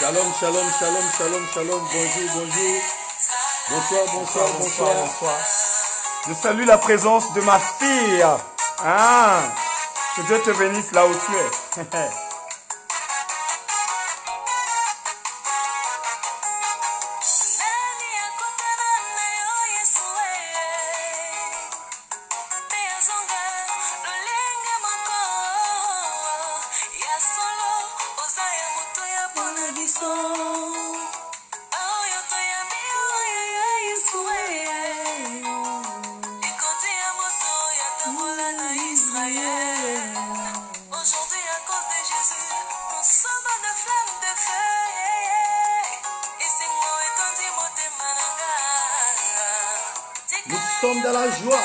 Shalom, shalom, shalom, shalom, shalom. Bonjour, bonjour. Bonsoir, bonsoir, bonsoir, bonsoir. Je salue la présence de ma fille. Ah, que Dieu te bénisse là où tu es. Nous sommes dans la joie.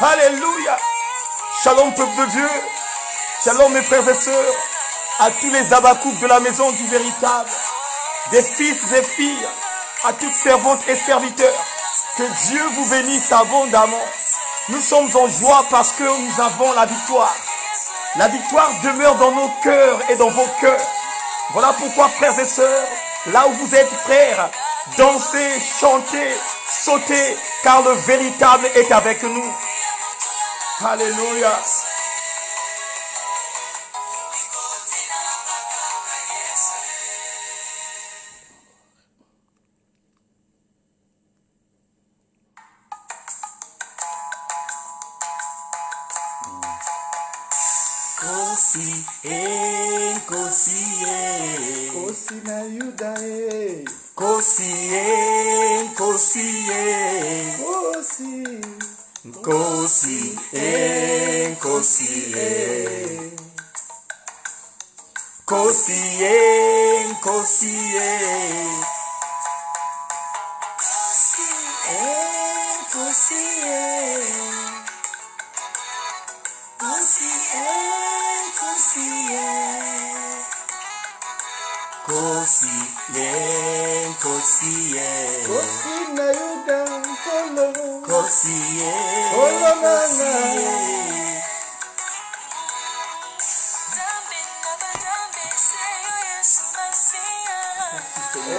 Alléluia. Shalom peuple de Dieu. Shalom mes frères et sœurs. À tous les Habakkuk de la maison du véritable. Des fils et filles. À toutes servantes et serviteurs. Que Dieu vous bénisse abondamment. Nous sommes en joie parce que nous avons la victoire. La victoire demeure dans nos cœurs et dans vos cœurs. Voilà pourquoi, frères et sœurs, là où vous êtes, frères, dansez, chantez, sautez, car le véritable est avec nous. Alléluia. Kosi na Yuda e. Kosi.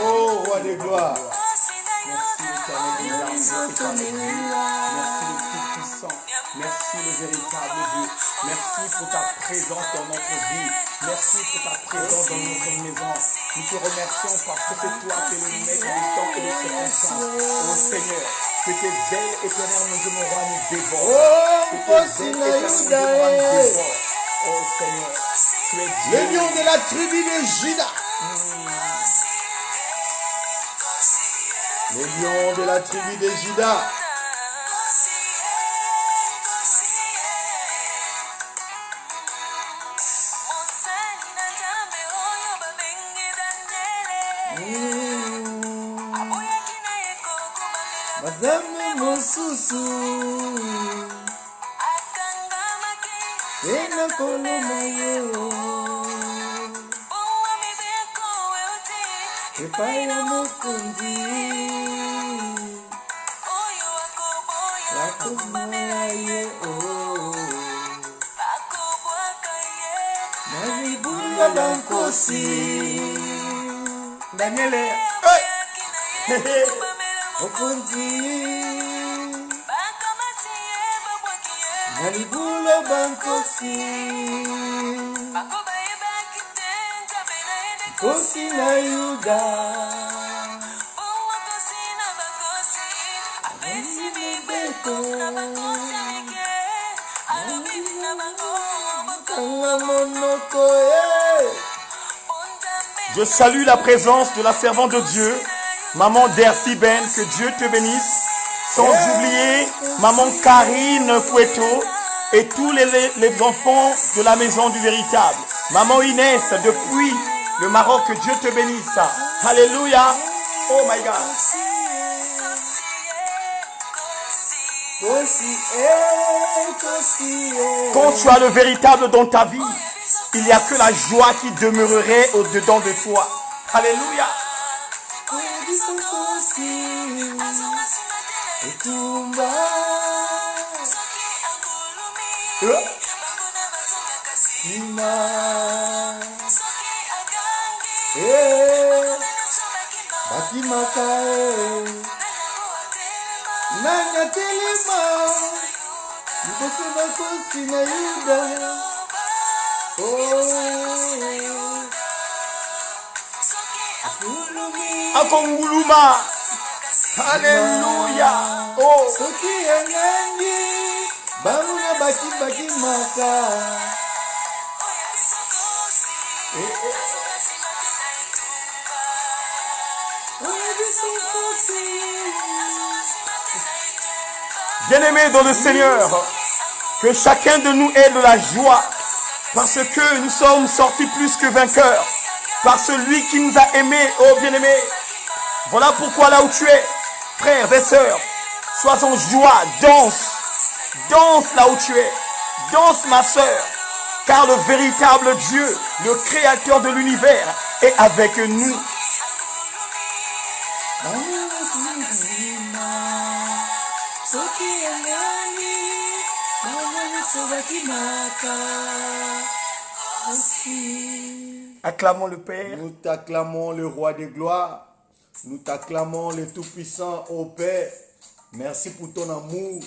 Oh, roi de gloire. Merci l'éternel, merci le Tout-Puissant. Merci le véritable Dieu. Merci pour ta présence dans notre vie. Merci pour ta présence dans notre maison. Nous te remercions parce que c'est toi qui es le maître du temps et des circonstances. Oh Seigneur, que tes ailes éternelles nous demeurent, nous dévorent. Que tes ailes éternelles nous demeurent, nous dévorent. Oh Seigneur, tu es Dieu. Le lion de la tribu de Juda. Le lion de la tribu de Juda. Madame Mosusu Ena Kolomayo Epaya Mokundi Lakumaye Nalibula Bankosi Daniele. Okonzi Nalibula Bankosi Kosi na Yuda Je salue la présence de la servante de Dieu, Maman Dercy Ben, que Dieu te bénisse, sans oublier Maman Karine Cueto et tous les enfants de la maison du véritable. Maman Inès, depuis le Maroc, que Dieu te bénisse. Alléluia. Oh my God. Quand tu as le véritable dans ta vie, il n'y a que la joie qui demeurerait au-dedans de toi. Alléluia. Nanga telema Nikosema kosi na Yuda Akonguluma. Alléluia. Oh. Soki yangangi Bamuna baki maka Bien-aimés dans le Seigneur, que chacun de nous ait de la joie, parce que nous sommes sortis plus que vainqueurs, par celui qui nous a aimés, oh bien-aimés. Voilà pourquoi là où tu es, frères et sœurs, sois en joie, danse là où tu es, danse ma sœur, car le véritable Dieu, le créateur de l'univers, est avec nous. Acclamons le Père. Nous t'acclamons le Roi des gloires. Nous t'acclamons le Tout-Puissant, ô Père. Merci pour ton amour.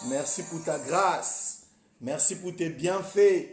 Merci pour ta grâce. Merci pour tes bienfaits.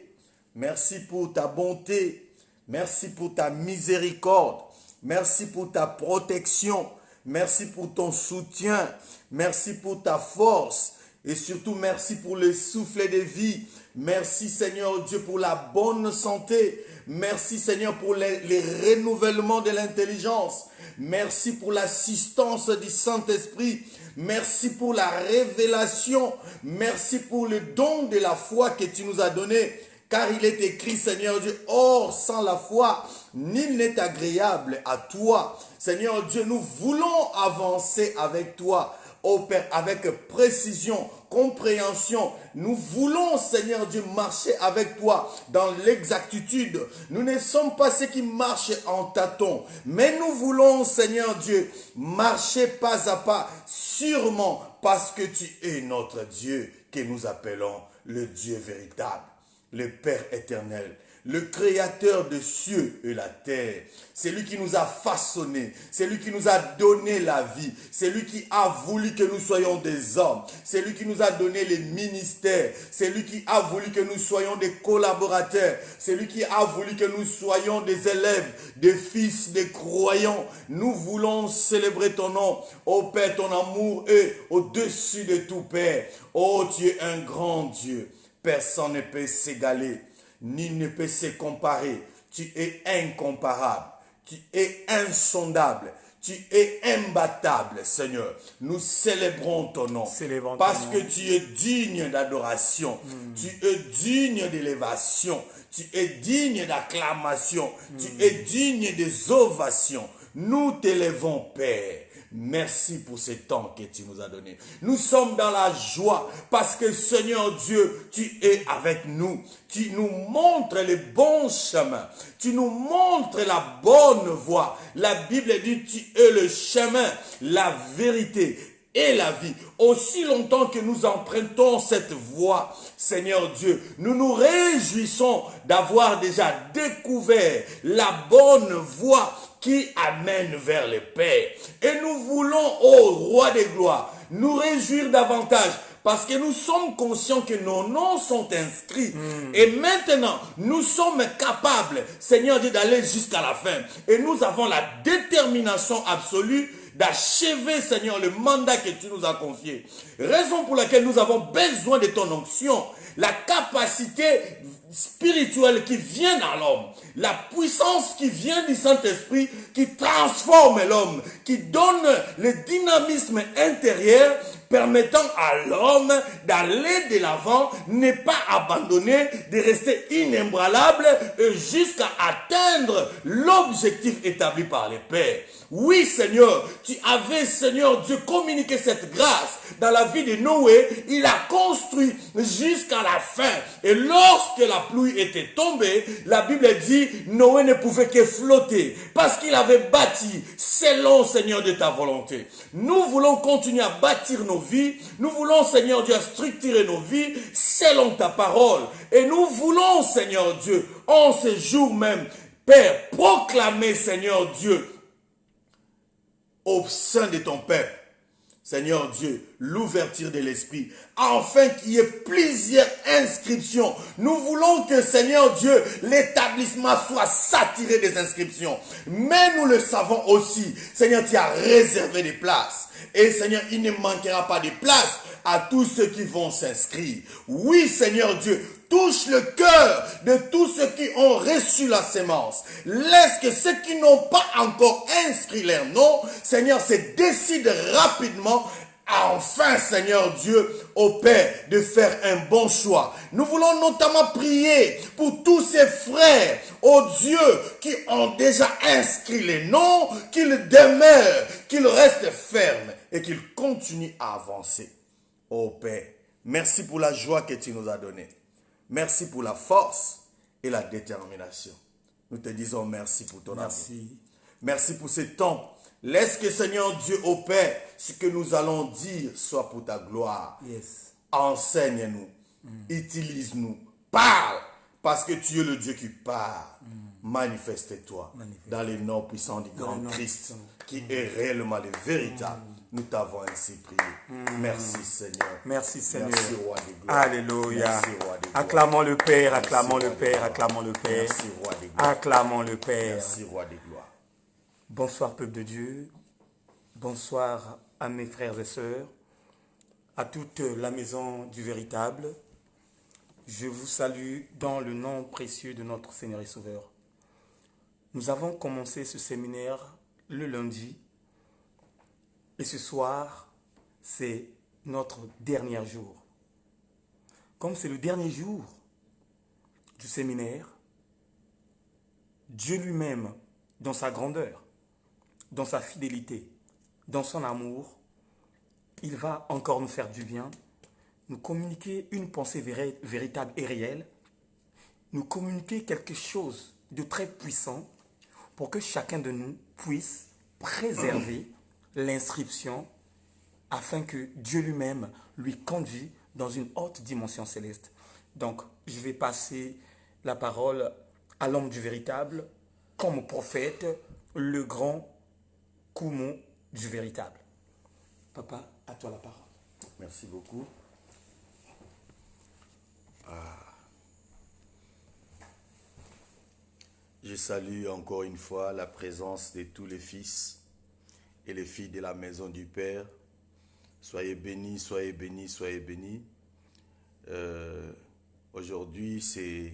Merci pour ta bonté. Merci pour ta miséricorde. Merci pour ta protection. Merci pour ton soutien. Merci pour ta force. Et surtout, merci pour le souffle de vie. Merci Seigneur Dieu pour la bonne santé. Merci Seigneur pour les renouvellements de l'intelligence. Merci pour l'assistance du Saint-Esprit. Merci pour la révélation. Merci pour le don de la foi que tu nous as donné. Car il est écrit, Seigneur Dieu, or sans la foi, nul n'est agréable à toi. Seigneur Dieu, nous voulons avancer avec toi. Oh Père, avec précision, compréhension, nous voulons, Seigneur Dieu, marcher avec toi dans l'exactitude. Nous ne sommes pas ceux qui marchent en tâtons, mais nous voulons, Seigneur Dieu, marcher pas à pas, sûrement parce que tu es notre Dieu que nous appelons le Dieu véritable, le Père éternel, le créateur des cieux et la terre. C'est lui qui nous a façonnés, c'est lui qui nous a donné la vie, c'est lui qui a voulu que nous soyons des hommes, c'est lui qui nous a donné les ministères, c'est lui qui a voulu que nous soyons des collaborateurs, c'est lui qui a voulu que nous soyons des élèves, des fils, des croyants. Nous voulons célébrer ton nom, ô Père, ton amour est au-dessus de tout, Père. Oh, tu es un grand Dieu, personne ne peut s'égaler, ni ne peut se comparer. Tu es incomparable, tu es insondable, tu es imbattable, Seigneur. Nous célébrons ton nom parce que tu es digne d'adoration, tu es digne d'élévation, tu es digne d'acclamation, tu es digne des ovations. Nous t'élèvons, Père. Merci pour ce temps que tu nous as donné. Nous sommes dans la joie parce que Seigneur Dieu, tu es avec nous. Tu nous montres les bons chemins. Tu nous montres la bonne voie. La Bible dit tu es le chemin, la vérité et la vie. Aussi longtemps que nous empruntons cette voie, Seigneur Dieu, nous nous réjouissons d'avoir déjà découvert la bonne voie qui amène vers le Père. Et nous voulons, ô Roi des gloires, nous réjouir davantage parce que nous sommes conscients que nos noms sont inscrits. Et maintenant, nous sommes capables, Seigneur Dieu, d'aller jusqu'à la fin. Et nous avons la détermination absolue d'achever, Seigneur, le mandat que tu nous as confié. Raison pour laquelle nous avons besoin de ton onction, la capacité spirituelle qui vient dans l'homme, la puissance qui vient du Saint-Esprit, qui transforme l'homme, qui donne le dynamisme intérieur permettant à l'homme d'aller de l'avant, ne pas abandonner, de rester inébranlable jusqu'à atteindre l'objectif établi par les pères. Oui, Seigneur, tu avais, Seigneur Dieu, communiqué cette grâce dans la vie de Noé. Il a construit jusqu'à la fin. Et lorsque la pluie était tombée, la Bible dit, Noé ne pouvait que flotter parce qu'il avait bâti selon, Seigneur, de ta volonté. Nous voulons continuer à bâtir nos vies. Nous voulons, Seigneur Dieu, structurer nos vies selon ta parole. Et nous voulons, Seigneur Dieu, en ce jour même, Père, proclamer, Seigneur Dieu, au sein de ton peuple, Seigneur Dieu, l'ouverture de l'esprit, afin qu'il y ait plusieurs inscriptions. Nous voulons que, Seigneur Dieu, l'établissement soit saturé des inscriptions. Mais nous le savons aussi, Seigneur, tu as réservé des places. Et Seigneur, il ne manquera pas de place à tous ceux qui vont s'inscrire. Oui, Seigneur Dieu, touche le cœur de tous ceux qui ont reçu la sémence. Laisse que ceux qui n'ont pas encore inscrit leur nom, Seigneur, se décident rapidement, enfin, Seigneur Dieu, au Père, de faire un bon choix. Nous voulons notamment prier pour tous ces frères, ô Dieu, qui ont déjà inscrit les noms, qu'ils demeurent, qu'ils restent fermes et qu'ils continuent à avancer. Ô Père, merci pour la joie que tu nous as donnée. Merci pour la force et la détermination. Nous te disons merci pour ton amour. Merci pour ce temps. Laisse que, Seigneur Dieu, au Père, ce que nous allons dire soit pour ta gloire. Enseigne-nous, utilise-nous, parle, parce que tu es le Dieu qui parle. Manifeste-toi dans les noms puissants du grand Christ, qui est réellement le véritable. Nous t'avons ainsi prié. Merci Seigneur. Merci Seigneur. Merci Roi des gloires. Alléluia. Merci Roi des gloires. Acclamons le Père, acclamons le Père, acclamons le Père. Merci Roi des gloires. Acclamons le Père. Merci Roi des gloires. Bonsoir peuple de Dieu. Bonsoir à mes frères et sœurs, à toute la maison du véritable. Je vous salue dans le nom précieux de notre Seigneur et Sauveur. Nous avons commencé ce séminaire le lundi. Et ce soir, c'est notre dernier jour. Comme c'est le dernier jour du séminaire, Dieu lui-même, dans sa grandeur, dans sa fidélité, dans son amour, il va encore nous faire du bien, nous communiquer une pensée véritable et réelle, nous communiquer quelque chose de très puissant pour que chacun de nous puisse préserver l'inscription afin que Dieu lui-même lui conduise dans une haute dimension céleste. Donc, je vais passer la parole à l'homme du véritable comme prophète, le grand Koumou du véritable. Papa, à toi la parole. Merci beaucoup. Je salue encore une fois la présence de tous les fils et les filles de la maison du Père. Soyez bénis, soyez bénis, soyez bénis. Aujourd'hui, c'est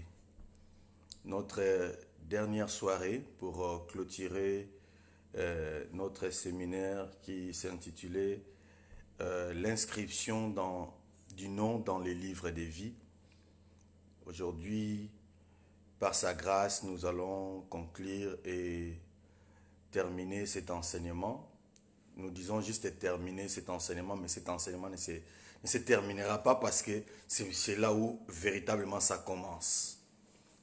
notre dernière soirée pour clôturer notre séminaire qui s'intitulait l'inscription du nom dans les livres des vies. Aujourd'hui, par sa grâce, nous allons conclure et terminer cet enseignement. Nous disons juste terminer cet enseignement, mais cet enseignement ne se terminera pas parce que c'est là où véritablement ça commence.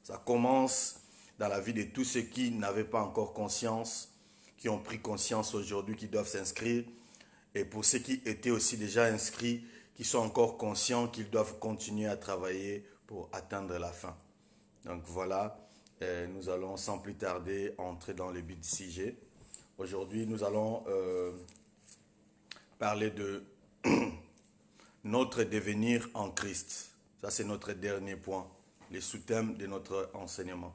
Ça commence dans la vie de tous ceux qui n'avaient pas encore conscience, qui ont pris conscience aujourd'hui, qui doivent s'inscrire. Et pour ceux qui étaient aussi déjà inscrits, qui sont encore conscients qu'ils doivent continuer à travailler pour atteindre la fin. Donc voilà, nous allons sans plus tarder entrer dans le but du sujet. Aujourd'hui, nous allons parler de notre devenir en Christ. Ça, c'est notre dernier point, le sous-thème de notre enseignement.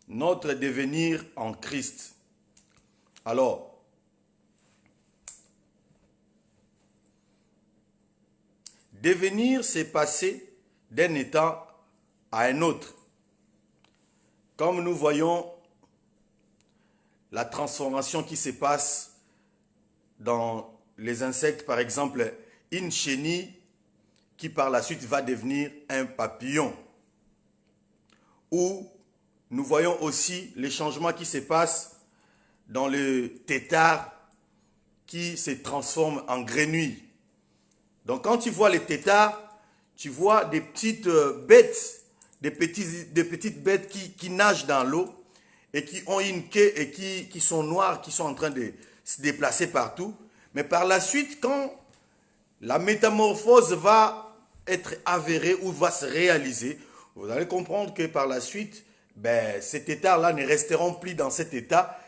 Notre devenir en Christ. Alors, devenir, c'est passer d'un état à un autre. Comme nous voyons la transformation qui se passe dans les insectes, par exemple, une chenille qui par la suite va devenir un papillon. Ou nous voyons aussi les changements qui se passent dans le tétard qui se transforme en grenouille. Donc quand tu vois les tétards, tu vois des petites bêtes, des petites bêtes qui nagent dans l'eau et qui ont une queue et qui sont noires, qui sont en train de se déplacer partout. Mais par la suite, quand la métamorphose va être avérée ou va se réaliser, vous allez comprendre que par la suite, ces tétards-là ne resteront plus dans cet état.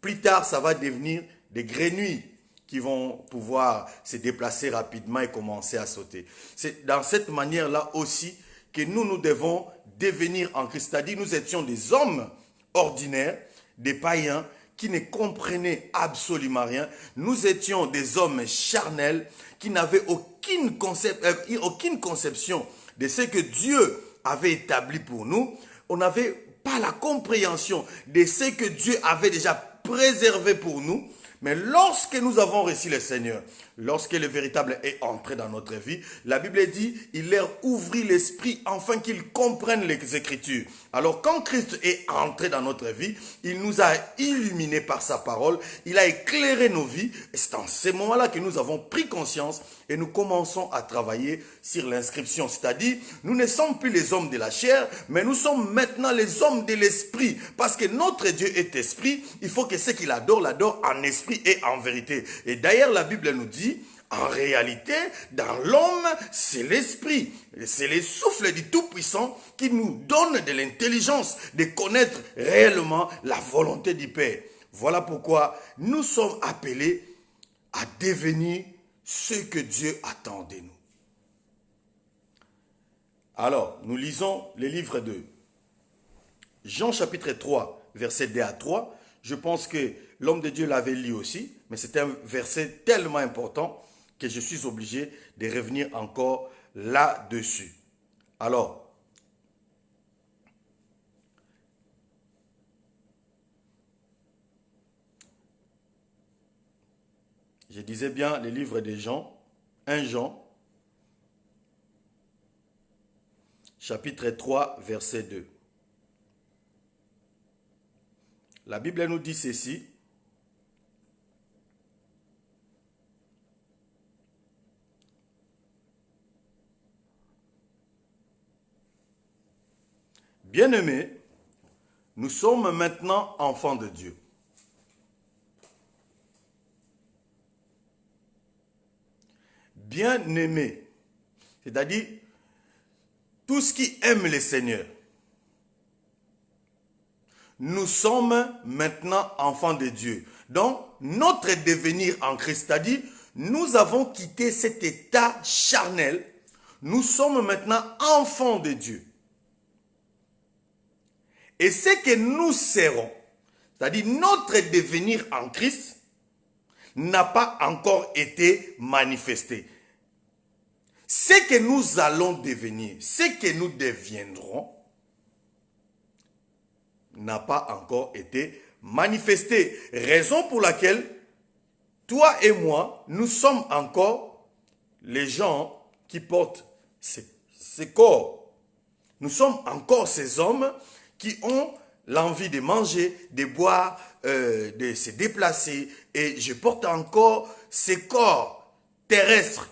Plus tard, ça va devenir des grenouilles qui vont pouvoir se déplacer rapidement et commencer à sauter. C'est dans cette manière-là aussi que nous devons devenir en Christ. C'est-à-dire nous étions des hommes ordinaires, des païens qui ne comprenaient absolument rien. Nous étions des hommes charnels qui n'avaient aucune conception de ce que Dieu avait établi pour nous. On n'avait pas la compréhension de ce que Dieu avait déjà préservé pour nous. Mais lorsque nous avons reçu le Seigneur, lorsque le véritable est entré dans notre vie, la Bible dit, il leur ouvrit l'esprit afin qu'ils comprennent les Écritures. Alors quand Christ est entré dans notre vie, il nous a illuminés par sa parole, il a éclairé nos vies. Et c'est en ces moments-là que nous avons pris conscience et nous commençons à travailler sur l'inscription. C'est-à-dire, nous ne sommes plus les hommes de la chair, mais nous sommes maintenant les hommes de l'esprit. Parce que notre Dieu est esprit, il faut que ce qu'il adore, l'adore en esprit et en vérité. Et d'ailleurs, la Bible nous dit, en réalité, dans l'homme, c'est l'esprit. C'est le souffle du Tout-Puissant qui nous donne de l'intelligence de connaître réellement la volonté du Père. Voilà pourquoi nous sommes appelés à devenir ce que Dieu attend de nous. Alors, nous lisons le livre de Jean chapitre 3, verset 2 à 3. Je pense que l'homme de Dieu l'avait lu aussi, mais c'est un verset tellement important que je suis obligé de revenir encore là-dessus. Alors, je disais bien le livre de Jean, 1 Jean, chapitre 3, verset 2. La Bible nous dit ceci. Bien-aimés, nous sommes maintenant enfants de Dieu. Bien-aimés, c'est-à-dire tous qui aiment le Seigneur. nous sommes maintenant enfants de Dieu. Donc, notre devenir en Christ, c'est-à-dire, nous avons quitté cet état charnel. Nous sommes maintenant enfants de Dieu. Et ce que nous serons, c'est-à-dire notre devenir en Christ, n'a pas encore été manifesté. Ce que nous allons devenir, ce que nous deviendrons, n'a pas encore été manifesté. Raison pour laquelle, toi et moi, nous sommes encore les gens qui portent ces corps. Nous sommes encore ces hommes qui ont l'envie de manger, de boire, de se déplacer. Et je porte encore ces corps terrestres.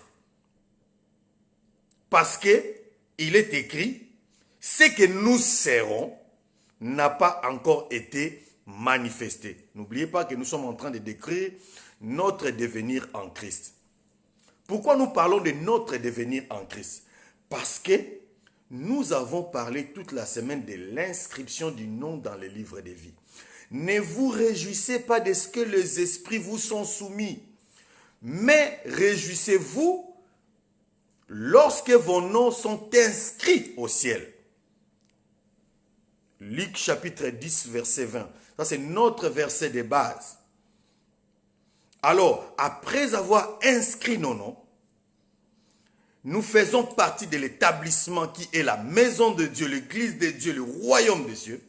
Parce que il est écrit, ce que nous serons n'a pas encore été manifesté. N'oubliez pas que nous sommes en train de décrire notre devenir en Christ. Pourquoi nous parlons de notre devenir en Christ? Parce que nous avons parlé toute la semaine de l'inscription du nom dans le livre de vie. Ne vous réjouissez pas de ce que les esprits vous sont soumis, mais réjouissez-vous lorsque vos noms sont inscrits au ciel. Luc chapitre 10, verset 20. Ça, c'est notre verset de base. Alors, après avoir inscrit nos noms, nous faisons partie de l'établissement qui est la maison de Dieu, l'église de Dieu, le royaume de Dieu.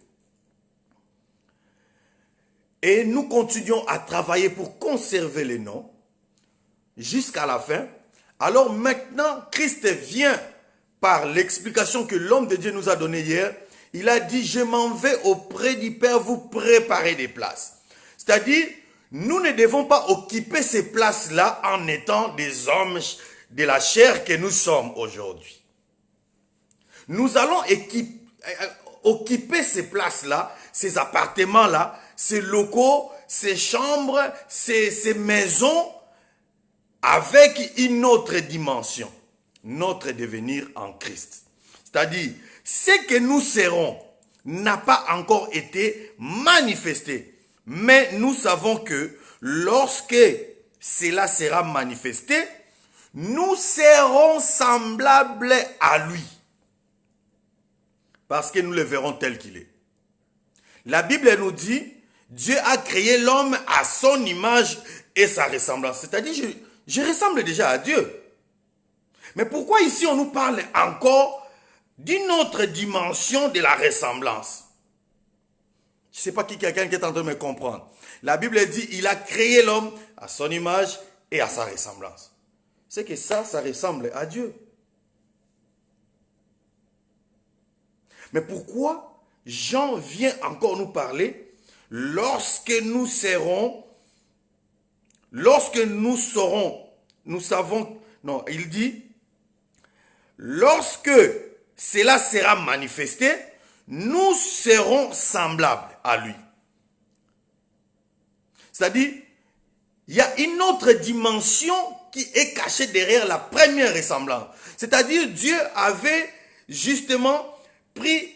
Et nous continuons à travailler pour conserver les noms jusqu'à la fin. Alors maintenant, Christ vient par l'explication que l'homme de Dieu nous a donnée hier. Il a dit, je m'en vais auprès du Père vous préparer des places. C'est-à-dire, nous ne devons pas occuper ces places-là en étant des hommes de la chair que nous sommes aujourd'hui. Nous allons occuper ces places-là, ces appartements-là, ces locaux, ces chambres, ces maisons, avec une autre dimension, notre devenir en Christ. C'est-à-dire, ce que nous serons n'a pas encore été manifesté. Mais nous savons que lorsque cela sera manifesté, nous serons semblables à lui. Parce que nous le verrons tel qu'il est. La Bible nous dit, Dieu a créé l'homme à son image et sa ressemblance. C'est-à-dire, je ressemble déjà à Dieu. Mais pourquoi ici on nous parle encore d'une autre dimension de la ressemblance? Je ne sais pas qui quelqu'un qui est en train de me comprendre. La Bible dit, il a créé l'homme à son image et à sa ressemblance. C'est que ça ressemble à Dieu. Mais pourquoi Jean vient encore nous parler lorsque nous serons, nous savons, non, il dit, lorsque cela sera manifesté, nous serons semblables à lui. C'est-à-dire, il y a une autre dimension qui est cachée derrière la première ressemblance. C'est-à-dire, Dieu avait justement pris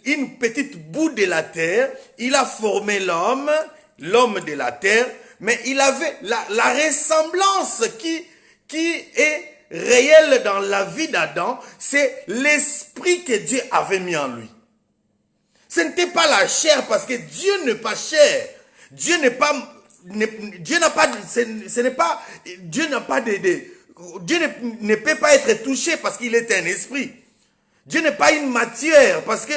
une petite bout de la terre, il a formé l'homme de la terre, mais il avait la ressemblance qui est réelle dans la vie d'Adam, c'est l'esprit que Dieu avait mis en lui. Ce n'était pas la chair, parce que Dieu n'est pas chair. Dieu ne peut pas être touché parce qu'il est un esprit. Dieu n'est pas une matière, parce que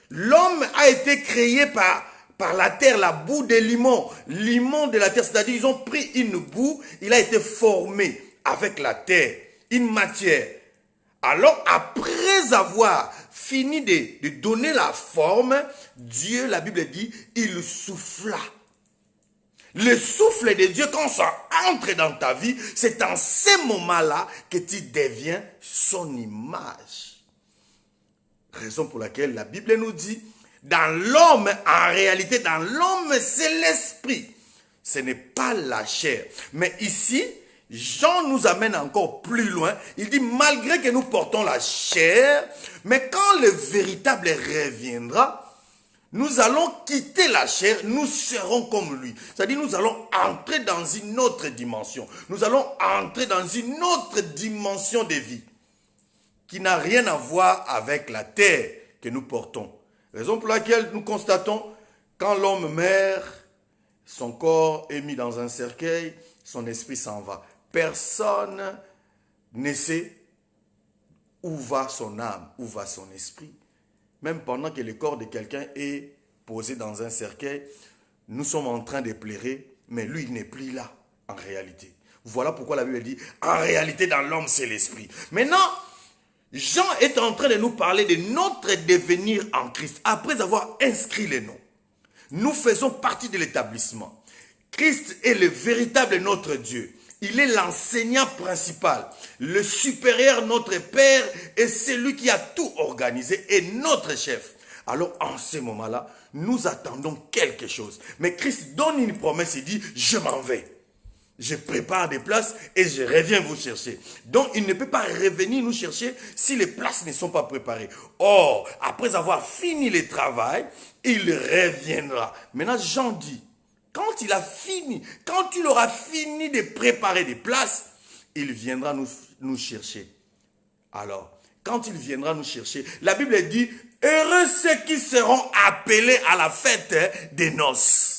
l'homme a été créé par la terre, la boue des limons de la terre, c'est-à-dire ils ont pris une boue, il a été formé avec la terre, une matière. Alors après avoir fini de donner la forme, Dieu, la Bible dit, il souffla. Le souffle de Dieu, quand ça entre dans ta vie, c'est en ces moments-là que tu deviens son image. Raison pour laquelle la Bible nous dit, dans l'homme, en réalité, dans l'homme, c'est l'esprit. Ce n'est pas la chair. Mais ici, Jean nous amène encore plus loin. Il dit, malgré que nous portons la chair, mais quand le véritable reviendra, nous allons quitter la chair, nous serons comme lui. C'est-à-dire nous allons entrer dans une autre dimension. Nous allons entrer dans une autre dimension de vie qui n'a rien à voir avec la terre que nous portons. Raison pour laquelle nous constatons, quand l'homme meurt, son corps est mis dans un cercueil, son esprit s'en va. Personne ne sait où va son âme, où va son esprit. Même pendant que le corps de quelqu'un est posé dans un cercueil, nous sommes en train de pleurer, mais lui, il n'est plus là, en réalité. Voilà pourquoi la Bible dit, en réalité, dans l'homme, c'est l'esprit. Maintenant, Jean est en train de nous parler de notre devenir en Christ, après avoir inscrit les noms. Nous faisons partie de l'établissement. Christ est le véritable notre Dieu. Il est l'enseignant principal, le supérieur, notre Père, et celui qui a tout organisé, et notre chef. Alors, en ce moment-là, nous attendons quelque chose. Mais Christ donne une promesse, il dit, je m'en vais. Je prépare des places et je reviens vous chercher. Donc, il ne peut pas revenir nous chercher si les places ne sont pas préparées. Or, après avoir fini le travail, il reviendra. Maintenant, Jean dit, quand il a fini, quand il aura fini de préparer des places, il viendra nous chercher. Alors, quand il viendra nous chercher, la Bible dit, heureux ceux qui seront appelés à la fête des noces.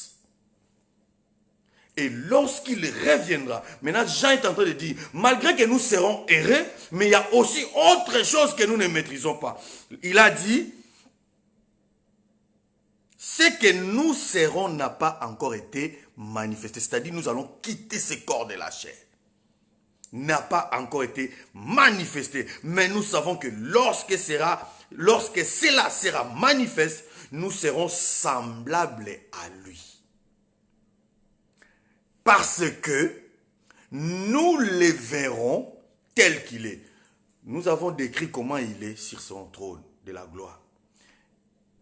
Et lorsqu'il reviendra, maintenant Jean est en train de dire, malgré que nous serons heureux, mais il y a aussi autre chose que nous ne maîtrisons pas. Il a dit, ce que nous serons n'a pas encore été manifesté. C'est-à-dire nous allons quitter ce corps de la chair. N'a pas encore été manifesté. Mais nous savons que lorsque cela sera manifeste, nous serons semblables à lui. Parce que nous le verrons tel qu'il est. Nous avons décrit comment il est sur son trône de la gloire.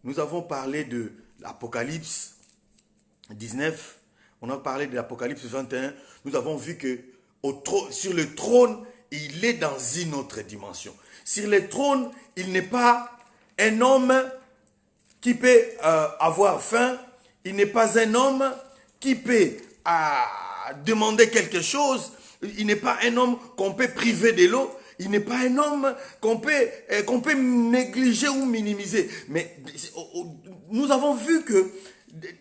Nous avons parlé de l'Apocalypse 19. On a parlé de l'Apocalypse 21. Nous avons vu que sur le trône, il est dans une autre dimension. Sur le trône, il n'est pas un homme qui peut avoir faim. Il n'est pas un homme qui peut demander quelque chose. Il n'est pas un homme qu'on peut priver de l'eau. Il n'est pas un homme qu'on peut négliger ou minimiser. Mais nous avons vu que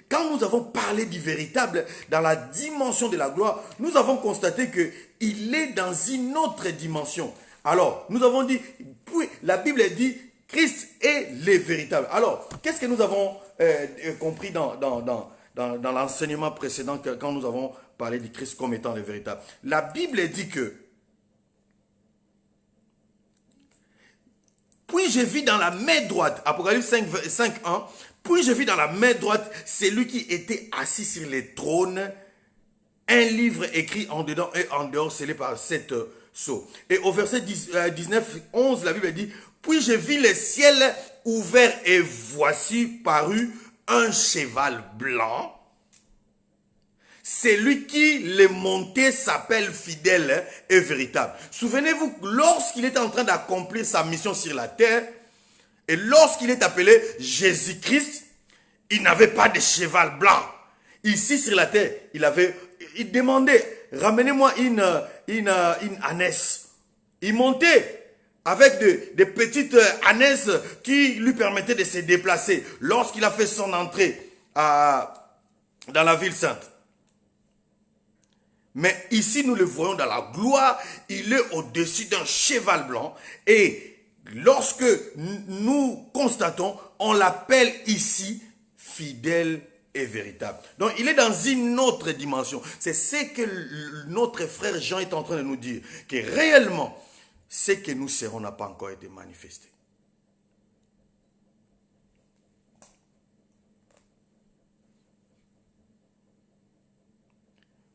quand nous avons parlé du véritable dans la dimension de la gloire, nous avons constaté qu'il est dans une autre dimension. Alors, nous avons dit, puis la Bible dit, Christ est le véritable. Alors, qu'est-ce que nous avons compris dans l'enseignement précédent quand nous avons parlé du Christ comme étant le véritable? La Bible dit que puis je vis dans la main droite, Apocalypse 5:1, puis je vis dans la main droite celui qui était assis sur le trône, un livre écrit en dedans et en dehors scellé par 7 sceaux. Et au verset 19-11, la Bible dit, puis je vis le ciel ouvert et voici parut un cheval blanc. Celui qui le montait s'appelle fidèle et véritable. Souvenez-vous, lorsqu'il est en train d'accomplir sa mission sur la terre, et lorsqu'il est appelé Jésus-Christ, il n'avait pas de cheval blanc. Ici sur la terre, il demandait, ramenez-moi une ânesse. Il montait avec des petites ânesses qui lui permettaient de se déplacer lorsqu'il a fait son entrée dans la ville sainte. Mais ici, nous le voyons dans la gloire, il est au-dessus d'un cheval blanc. Et lorsque nous constatons, on l'appelle ici fidèle et véritable. Donc, il est dans une autre dimension. C'est ce que notre frère Jean est en train de nous dire. Que réellement, ce que nous serons n'a pas encore été manifesté.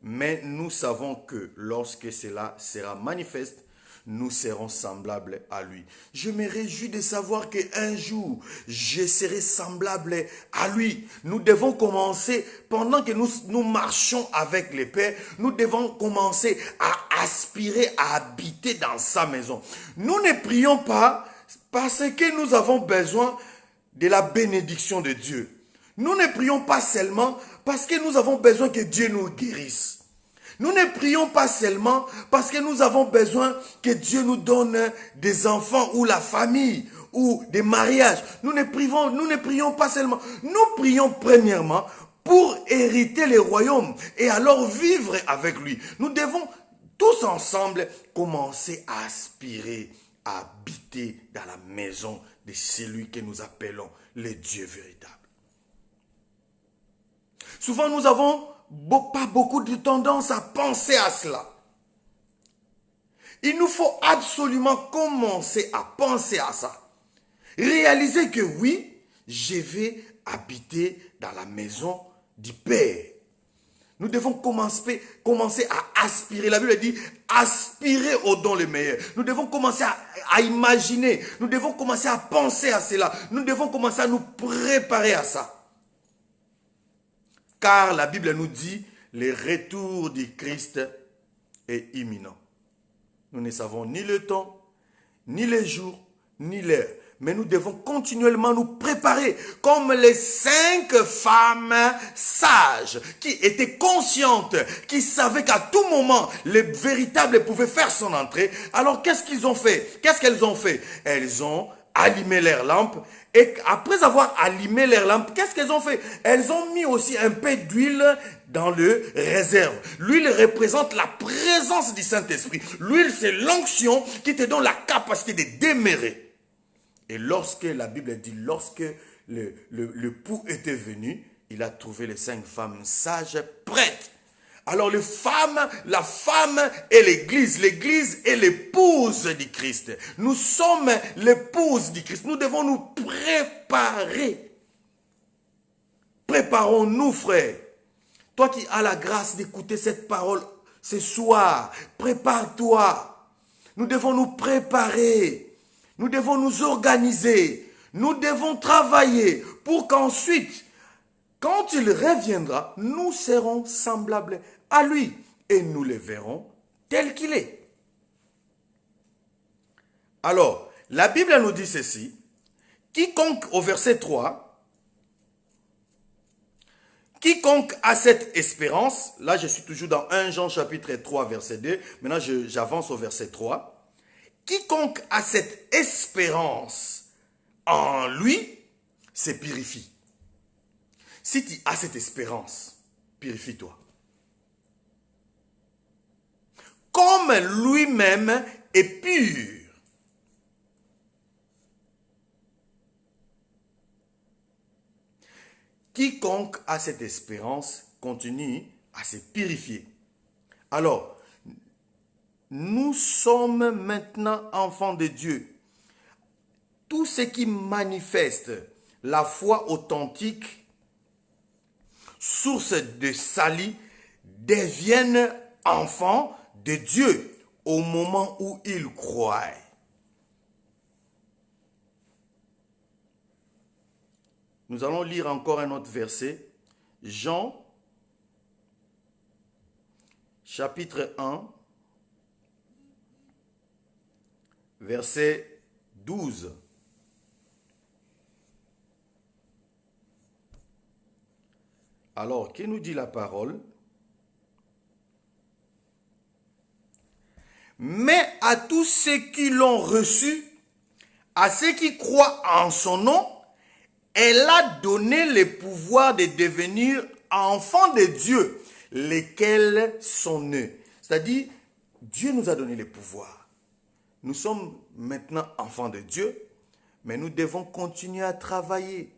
Mais nous savons que lorsque cela sera manifeste, nous serons semblables à lui. Je me réjouis de savoir qu'un jour, je serai semblable à lui. Nous devons commencer, pendant que nous marchons avec le Père, nous devons commencer à aspirer à habiter dans sa maison. Nous ne prions pas parce que nous avons besoin de la bénédiction de Dieu. Nous ne prions pas seulement parce que nous avons besoin que Dieu nous guérisse. Nous ne prions pas seulement parce que nous avons besoin que Dieu nous donne des enfants ou la famille ou des mariages. Nous ne prions pas seulement. Nous prions premièrement pour hériter le royaume et alors vivre avec lui. Nous devons tous ensemble commencer à aspirer à habiter dans la maison de celui que nous appelons le Dieu véritable. Souvent, nous n'avons pas beaucoup de tendance à penser à cela. Il nous faut absolument commencer à penser à ça. Réaliser que oui, je vais habiter dans la maison du Père. Nous devons commencer à aspirer. La Bible dit aspirer au don le meilleur. Nous devons commencer à imaginer. Nous devons commencer à penser à cela. Nous devons commencer à nous préparer à ça. Car la Bible nous dit le retour du Christ est imminent. Nous ne savons ni le temps, ni les jours, ni l'heure. Mais nous devons continuellement nous préparer comme les 5 femmes sages qui étaient conscientes, qui savaient qu'à tout moment, le véritable pouvait faire son entrée. Alors qu'est-ce qu'ils ont fait? Qu'est-ce qu'elles ont fait? Elles ont allumé leurs lampes et après avoir allumé leurs lampes, qu'est-ce qu'elles ont fait? Elles ont mis aussi un peu d'huile dans le réserve. L'huile représente la présence du Saint-Esprit. L'huile, c'est l'onction qui te donne la capacité de demeurer. Et lorsque, la Bible dit, lorsque le pou était venu, il a trouvé les 5 femmes sages prêtes. Alors la femme est l'église. L'église est l'épouse du Christ. Nous sommes l'épouse du Christ. Nous devons nous préparer. Préparons-nous, frères. Toi qui as la grâce d'écouter cette parole ce soir, prépare-toi. Nous devons nous préparer. Nous devons nous organiser. Nous devons travailler pour qu'ensuite, quand il reviendra, nous serons semblables à lui et nous le verrons tel qu'il est. Alors, la Bible nous dit ceci. Quiconque, au verset 3, quiconque a cette espérance, là je suis toujours dans 1 Jean chapitre 3 verset 2, maintenant j'avance au verset 3. Quiconque a cette espérance en lui se purifie. Si tu as cette espérance, purifie-toi. Comme lui-même est pur. Quiconque a cette espérance continue à se purifier. Alors, nous sommes maintenant enfants de Dieu. Tout ce qui manifeste la foi authentique, source de salut, deviennent enfants de Dieu au moment où ils croient. Nous allons lire encore un autre verset. Jean, chapitre 1, verset 12. Alors, que nous dit la parole? Mais à tous ceux qui l'ont reçu, à ceux qui croient en son nom, elle a donné le pouvoir de devenir enfants de Dieu, lesquels sont nés. C'est-à-dire, Dieu nous a donné le pouvoir. Nous sommes maintenant enfants de Dieu, mais nous devons continuer à travailler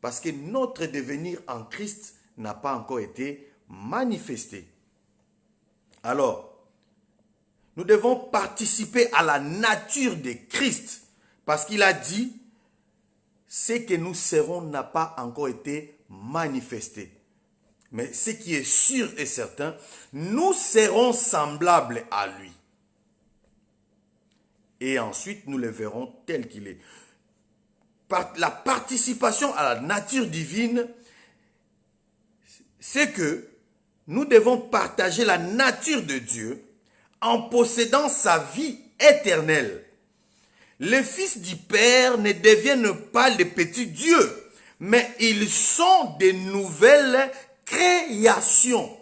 parce que notre devenir en Christ n'a pas encore été manifesté. Alors, nous devons participer à la nature de Christ parce qu'il a dit ce que nous serons n'a pas encore été manifesté. Mais ce qui est sûr et certain, nous serons semblables à lui. Et ensuite, nous le verrons tel qu'il est. La participation à la nature divine, c'est que nous devons partager la nature de Dieu en possédant sa vie éternelle. Les fils du Père ne deviennent pas les petits dieux, mais ils sont des nouvelles créations.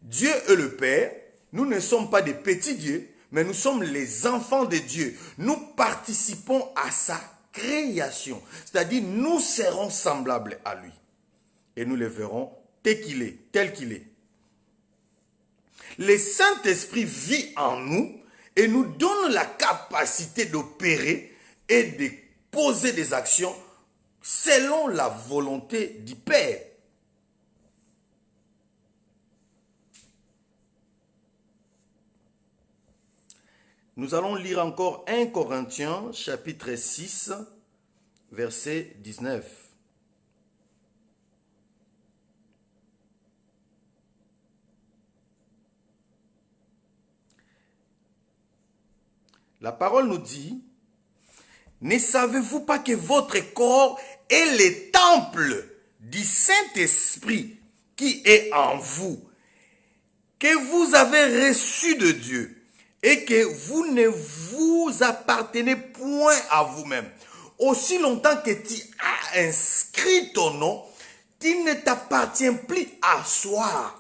Dieu est le Père. Nous ne sommes pas des petits dieux, mais nous sommes les enfants de Dieu. Nous participons à sa création. C'est-à-dire, nous serons semblables à lui. Et nous le verrons tel qu'il est. Le Saint-Esprit vit en nous et nous donne la capacité d'opérer et de poser des actions selon la volonté du Père. Nous allons lire encore 1 Corinthiens chapitre 6, verset 19. La parole nous dit, « Ne savez-vous pas que votre corps est le temple du Saint-Esprit qui est en vous, que vous avez reçu de Dieu et que vous ne vous appartenez point à vous-même. Aussi longtemps que tu as inscrit ton nom, tu ne t'appartiens plus à soi.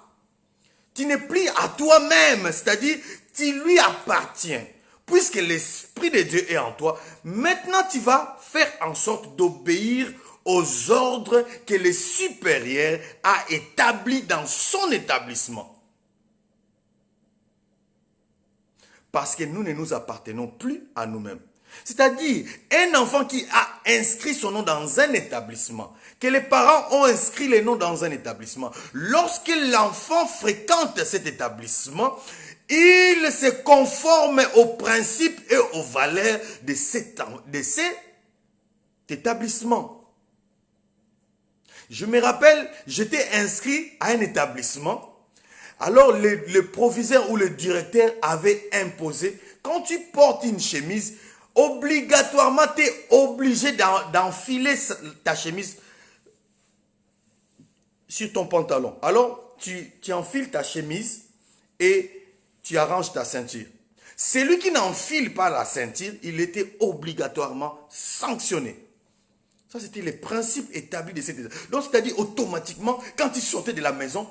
Tu n'es plus à toi-même, c'est-à-dire tu lui appartiens. Puisque l'Esprit de Dieu est en toi, maintenant tu vas faire en sorte d'obéir aux ordres que le supérieur a établis dans son établissement. Parce que nous ne nous appartenons plus à nous-mêmes. C'est-à-dire, un enfant qui a inscrit son nom dans un établissement, que les parents ont inscrit les noms dans un établissement, lorsque l'enfant fréquente cet établissement, il se conforme aux principes et aux valeurs de cet établissement. Je me rappelle, j'étais inscrit à un établissement. Alors le proviseur ou le directeur avait imposé, quand tu portes une chemise, obligatoirement tu es obligé d'enfiler ta chemise sur ton pantalon. Alors tu enfiles ta chemise et tu arranges ta ceinture. Celui qui n'enfile pas la ceinture, il était obligatoirement sanctionné. Ça, c'était les principes établis de cette établissement. Donc, c'est-à-dire, automatiquement, quand tu sortais de la maison,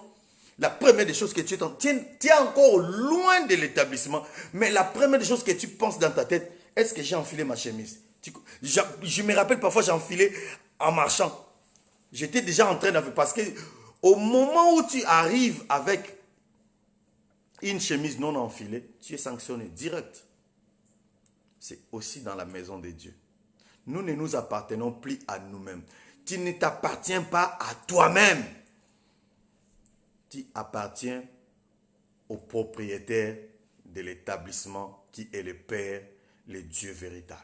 la première des choses que tu es encore loin de l'établissement, mais la première des choses que tu penses dans ta tête, est-ce que j'ai enfilé ma chemise? Je me rappelle, parfois, j'ai enfilé en marchant. J'étais déjà en train d'enfiler, parce que au moment où tu arrives avec une chemise non enfilée, tu es sanctionné direct. C'est aussi dans la maison de Dieu. Nous ne nous appartenons plus à nous-mêmes. Tu ne t'appartiens pas à toi-même. Tu appartiens au propriétaire de l'établissement qui est le Père, le Dieu véritable.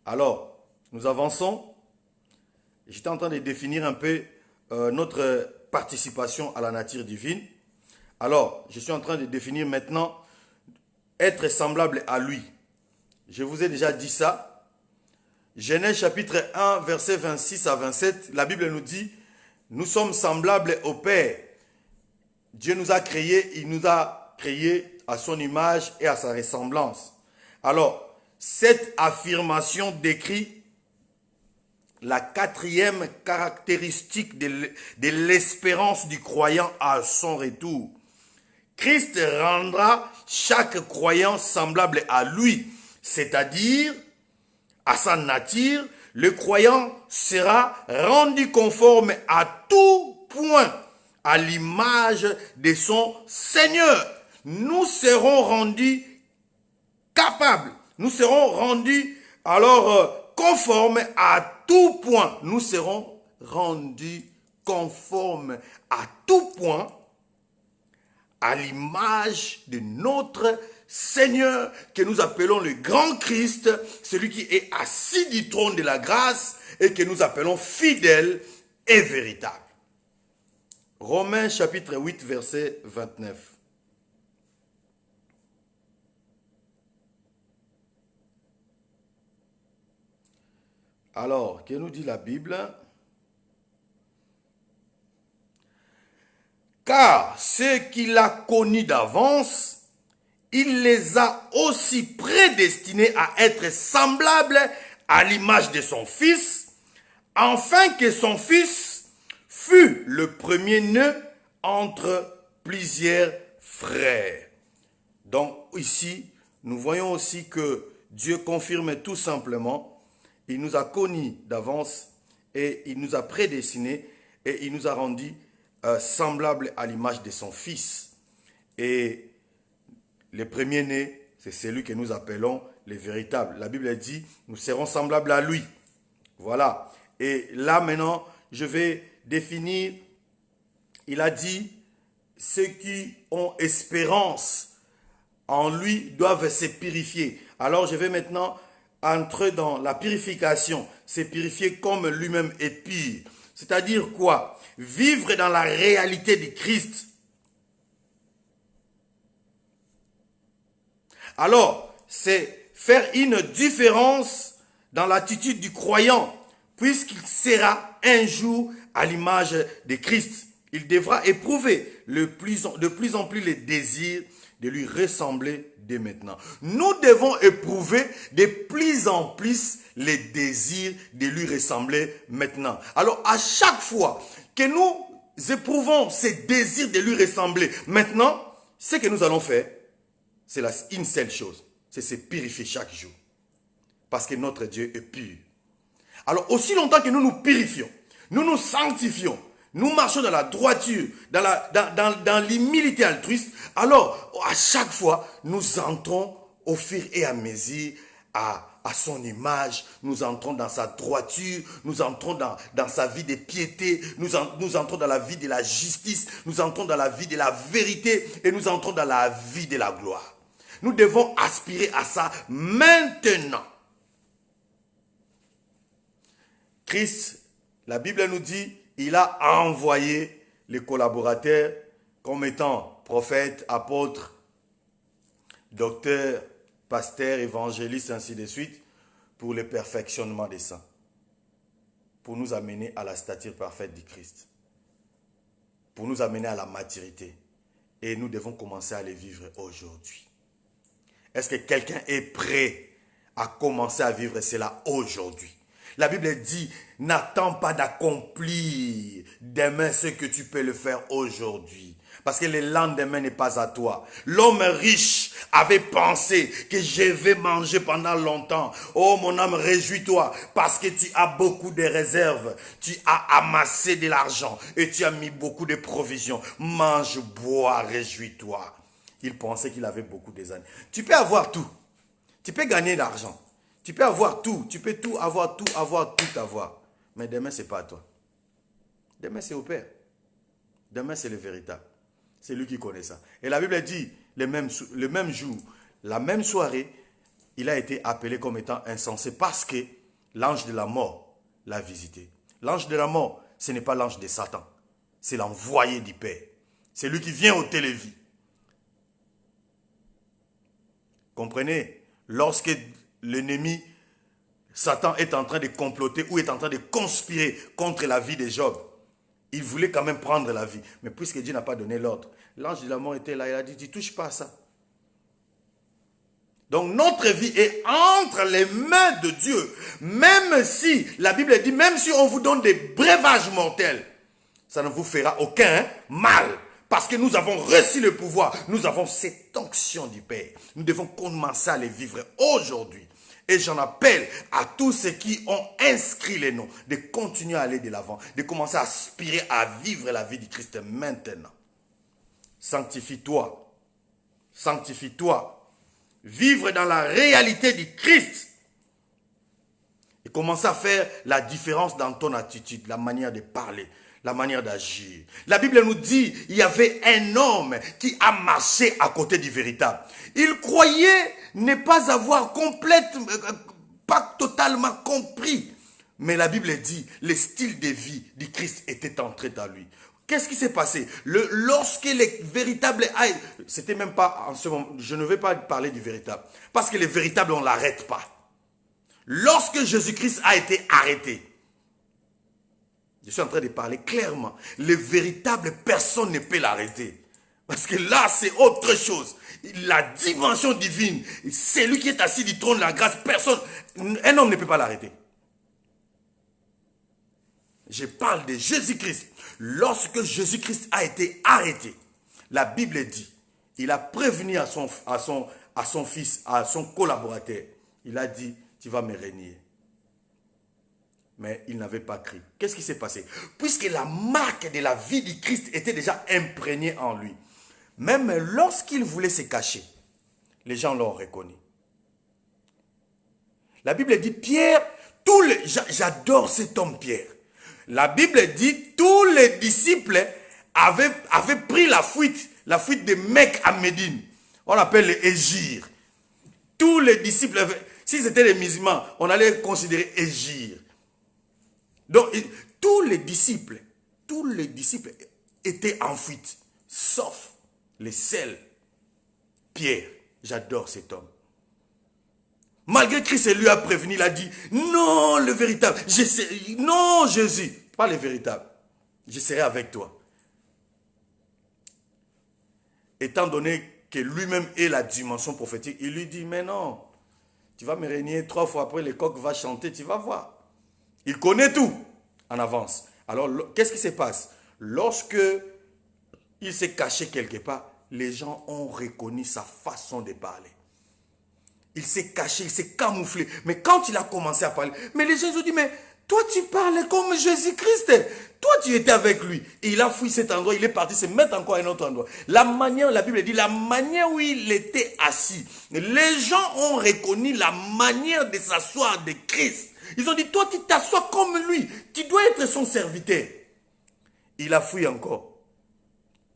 Alors, nous avançons. J'étais en train de définir un peu notre participation à la nature divine. Alors, je suis en train de définir maintenant être semblable à lui. Je vous ai déjà dit ça. Genèse chapitre 1, verset 26 à 27, la Bible nous dit, nous sommes semblables au Père. Dieu nous a créés, il nous a créés à son image et à sa ressemblance. Alors, cette affirmation décrit la quatrième caractéristique de l'espérance du croyant à son retour. Christ rendra chaque croyant semblable à lui, c'est-à-dire à sa nature. Le croyant sera rendu conforme à tout point à l'image de son Seigneur. Nous serons rendus capables, nous serons rendus alors conformes à tout point. Nous serons rendus conformes à tout point à l'image de notre Seigneur, que nous appelons le grand Christ, celui qui est assis du trône de la grâce et que nous appelons fidèle et véritable. Romains chapitre 8, verset 29. Alors, que nous dit la Bible? Car ceux qu'il a connus d'avance, il les a aussi prédestinés à être semblables à l'image de son Fils, afin que son Fils fût le premier-né entre plusieurs frères. Donc ici, nous voyons aussi que Dieu confirme tout simplement, il nous a connus d'avance et il nous a prédestinés et il nous a rendus semblables à l'image de son Fils. Et le premier-né, c'est celui que nous appelons les véritables. La Bible dit, nous serons semblables à lui. Voilà. Et là maintenant, je vais définir, il a dit, ceux qui ont espérance en lui doivent se purifier. Alors je vais maintenant entrer dans la purification, se purifier comme lui-même est pur. C'est-à-dire quoi? Vivre dans la réalité du Christ. Alors, c'est faire une différence dans l'attitude du croyant, puisqu'il sera un jour à l'image de Christ. Il devra éprouver de plus en plus les désirs de lui ressembler dès maintenant. Nous devons éprouver de plus en plus les désirs de lui ressembler maintenant. Alors, à chaque fois que nous éprouvons ces désirs de lui ressembler maintenant, ce que nous allons faire, c'est une seule chose, c'est se purifier chaque jour. Parce que notre Dieu est pur. Alors, aussi longtemps que nous nous purifions, nous nous sanctifions, nous marchons dans la droiture, dans l'humilité altruiste, alors, à chaque fois, nous entrons au fur et à mesure à son image, nous entrons dans sa droiture, nous entrons dans sa vie de piété, nous entrons dans la vie de la justice, nous entrons dans la vie de la vérité et nous entrons dans la vie de la gloire. Nous devons aspirer à ça maintenant. Christ, la Bible nous dit, il a envoyé les collaborateurs comme étant prophètes, apôtres, docteurs, pasteurs, évangélistes, ainsi de suite, pour le perfectionnement des saints, pour nous amener à la stature parfaite du Christ, pour nous amener à la maturité. Et nous devons commencer à les vivre aujourd'hui. Est-ce que quelqu'un est prêt à commencer à vivre cela aujourd'hui? La Bible dit, n'attends pas d'accomplir demain ce que tu peux le faire aujourd'hui. Parce que le lendemain n'est pas à toi. L'homme riche avait pensé que je vais manger pendant longtemps. Oh mon âme, réjouis-toi parce que tu as beaucoup de réserves. Tu as amassé de l'argent et tu as mis beaucoup de provisions. Mange, bois, réjouis-toi. Il pensait qu'il avait beaucoup des années. Tu peux avoir tout. Tu peux gagner de l'argent. Tu peux avoir tout. Tu peux tout avoir, tout avoir. Mais demain, ce n'est pas à toi. Demain, c'est au Père. Demain, c'est le véritable. C'est lui qui connaît ça. Et la Bible dit, le même jour, la même soirée, il a été appelé comme étant insensé parce que l'ange de la mort l'a visité. L'ange de la mort, ce n'est pas l'ange de Satan. C'est l'envoyé du Père. C'est lui qui vient ôter les vies. Comprenez? Lorsque l'ennemi, Satan, est en train de comploter ou est en train de conspirer contre la vie de Job, il voulait quand même prendre la vie. Mais puisque Dieu n'a pas donné l'ordre, l'ange de la mort était là, il a dit, tu ne touches pas à ça. Donc notre vie est entre les mains de Dieu. Même si, la Bible dit, même si on vous donne des breuvages mortels, ça ne vous fera aucun mal. Parce que nous avons reçu le pouvoir. Nous avons cette onction du Père. Nous devons commencer à les vivre aujourd'hui. Et j'en appelle à tous ceux qui ont inscrit les noms de continuer à aller de l'avant, de commencer à aspirer à vivre la vie du Christ maintenant. Sanctifie-toi. Sanctifie-toi. Vivre dans la réalité du Christ. Et commencer à faire la différence dans ton attitude, la manière de parler, la manière d'agir. La Bible nous dit, il y avait un homme qui a marché à côté du véritable. Il croyait ne pas avoir pas totalement compris. Mais la Bible dit, le style de vie du Christ était entré dans lui. Qu'est-ce qui s'est passé? Lorsque les véritables... C'était même pas en ce moment, je ne vais pas parler du véritable. Parce que les véritables, on ne l'arrête pas. Lorsque Jésus-Christ a été arrêté, je suis en train de parler clairement. Le véritable, personne ne peut l'arrêter. Parce que là, c'est autre chose. La dimension divine, c'est lui qui est assis du trône de la grâce. Personne, un homme ne peut pas l'arrêter. Je parle de Jésus-Christ. Lorsque Jésus-Christ a été arrêté, la Bible dit, il a prévenu à son fils, à son collaborateur. Il a dit, tu vas me régner. Mais il n'avait pas cru. Qu'est-ce qui s'est passé? Puisque la marque de la vie du Christ était déjà imprégnée en lui. Même lorsqu'il voulait se cacher, les gens l'ont reconnu. La Bible dit, Pierre, j'adore cet homme Pierre. La Bible dit, tous les disciples avaient pris la fuite de Mecque à Médine. On appelle les Égir. Tous les disciples, si c'était les musulmans, on allait considérer Égir. Donc, tous les disciples étaient en fuite, sauf les seuls. Pierre, j'adore cet homme. Malgré Christ lui a prévenu, il a dit, non, le véritable, non Jésus, pas le véritable, je serai avec toi. Étant donné que lui-même est la dimension prophétique, il lui dit, mais non, tu vas me régner 3 fois après, le coq va chanter, tu vas voir. Il connaît tout en avance. Alors, qu'est-ce qui se passe? Lorsque il s'est caché quelque part, les gens ont reconnu sa façon de parler. Il s'est caché, il s'est camouflé. Mais quand il a commencé à parler, mais les gens ont dit, mais toi tu parles comme Jésus-Christ. Toi tu étais avec lui. Et il a fui cet endroit, il est parti se mettre encore à un autre endroit. La manière, la Bible dit, la manière où il était assis. Les gens ont reconnu la manière de s'asseoir de Christ. Ils ont dit, toi tu t'assois comme lui. Tu dois être son serviteur. Il a fui encore.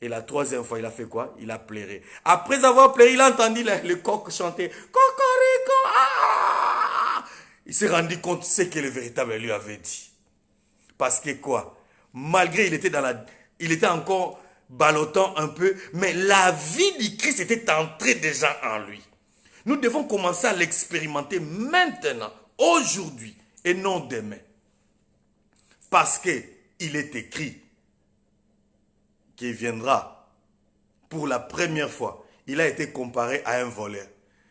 Et la 3e fois, il a fait quoi? Il a pleuré. Après avoir pleuré, il a entendu le coq chanter. Cocorico, ah! Il s'est rendu compte de ce que le véritable lui avait dit. Parce que quoi? Malgré il était encore ballottant un peu, mais la vie du Christ était entrée déjà en lui. Nous devons commencer à l'expérimenter maintenant, aujourd'hui, et non demain. Parce qu'il est écrit qu'il viendra pour la première fois. Il a été comparé à un voleur.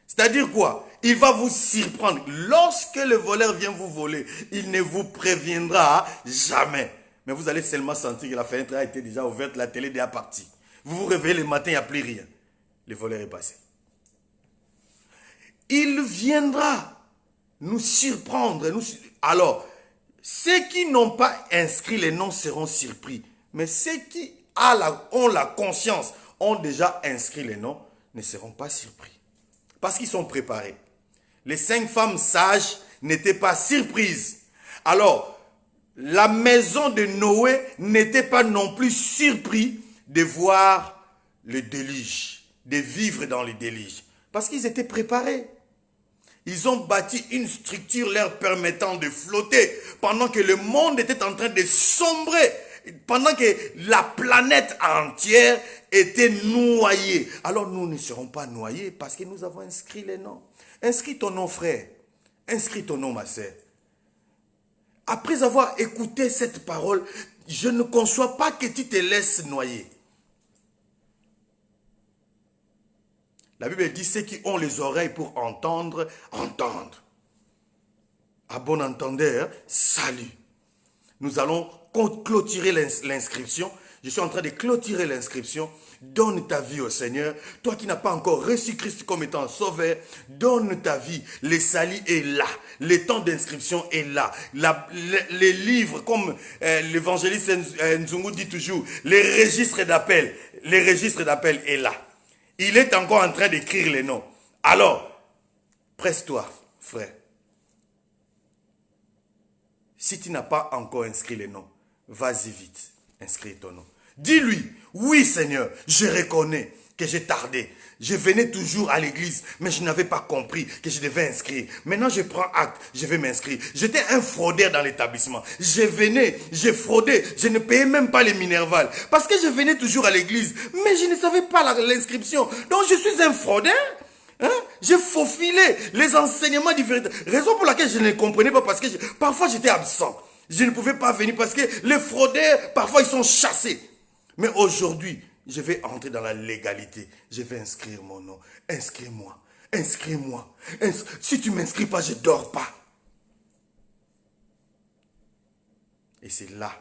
C'est-à-dire quoi? Il va vous surprendre. Lorsque le voleur vient vous voler, il ne vous préviendra jamais. Mais vous allez seulement sentir que la fenêtre a été déjà ouverte, la télé est déjà partie. Vous vous réveillez le matin, il n'y a plus rien. Le voleur est passé. Il viendra nous surprendre. Alors, ceux qui n'ont pas inscrit les noms seront surpris. Mais ceux qui ont la conscience, ont déjà inscrit les noms, ne seront pas surpris. Parce qu'ils sont préparés. Les 5 femmes sages n'étaient pas surprises. Alors, la maison de Noé n'était pas non plus surpris de voir le déluge, de vivre dans le déluge. Parce qu'ils étaient préparés. Ils ont bâti une structure leur permettant de flotter pendant que le monde était en train de sombrer. Pendant que la planète entière était noyée. Alors nous ne serons pas noyés parce que nous avons inscrit les noms. Inscris ton nom frère. Inscris ton nom ma sœur. Après avoir écouté cette parole, je ne conçois pas que tu te laisses noyer. La Bible dit ceux qui ont les oreilles pour entendre, entendre. À bon entendeur, salut. Nous allons clôturer l'inscription. Je suis en train de clôturer l'inscription. Donne ta vie au Seigneur. Toi qui n'as pas encore reçu Christ comme étant sauveur, donne ta vie. Le salut est là. Le temps d'inscription est là. Les livres, comme l'évangéliste Nzungu dit toujours, les registres d'appel est là. Il est encore en train d'écrire les noms. Alors, presse-toi, frère. Si tu n'as pas encore inscrit les noms, vas-y vite, inscris ton nom. Dis-lui, oui Seigneur, je reconnais que j'ai tardé. Je venais toujours à l'église, mais je n'avais pas compris que je devais inscrire. Maintenant, je prends acte, je vais m'inscrire. J'étais un fraudeur dans l'établissement. Je venais, je fraudais, je ne payais même pas les minervales. Parce que je venais toujours à l'église, mais je ne savais pas l'inscription. Donc, je suis un fraudeur. Hein? J'ai faufilé les enseignements du véritable. Raison pour laquelle je ne comprenais pas, parce que parfois j'étais absent. Je ne pouvais pas venir parce que les fraudeurs, parfois ils sont chassés. Mais aujourd'hui, je vais entrer dans la légalité. Je vais inscrire mon nom. Inscris-moi. Inscris-moi. Si tu ne m'inscris pas, je ne dors pas. Et c'est là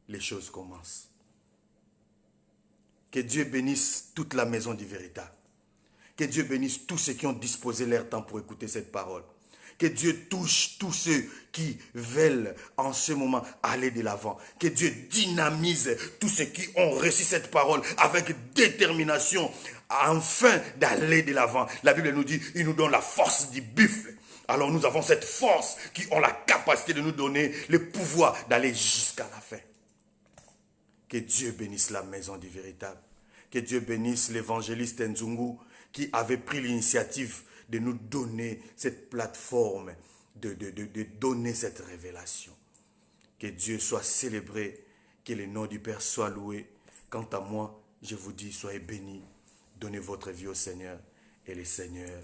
les choses commencent. Que Dieu bénisse toute la maison du véritable. Que Dieu bénisse tous ceux qui ont disposé leur temps pour écouter cette parole. Que Dieu touche tous ceux qui veulent en ce moment aller de l'avant. Que Dieu dynamise tous ceux qui ont reçu cette parole avec détermination afin d'aller de l'avant. La Bible nous dit, il nous donne la force du buffle. Alors nous avons cette force qui ont la capacité de nous donner le pouvoir d'aller jusqu'à la fin. Que Dieu bénisse la maison du véritable. Que Dieu bénisse l'évangéliste Nzungu qui avait pris l'initiative de nous donner cette plateforme, de donner cette révélation. Que Dieu soit célébré, que le nom du Père soit loué. Quant à moi, je vous dis, soyez bénis, donnez votre vie au Seigneur et le Seigneur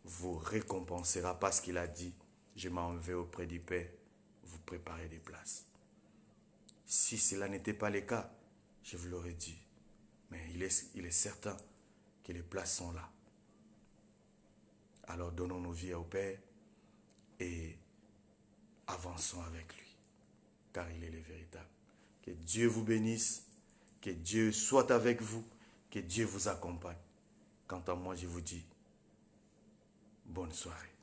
vous récompensera parce qu'il a dit, je m'en vais auprès du Père, vous préparez des places. Si cela n'était pas le cas, je vous l'aurais dit. Mais il est certain que les places sont là. Alors donnons nos vies au Père et avançons avec lui, car il est le véritable. Que Dieu vous bénisse, que Dieu soit avec vous, que Dieu vous accompagne. Quant à moi, je vous dis, bonne soirée.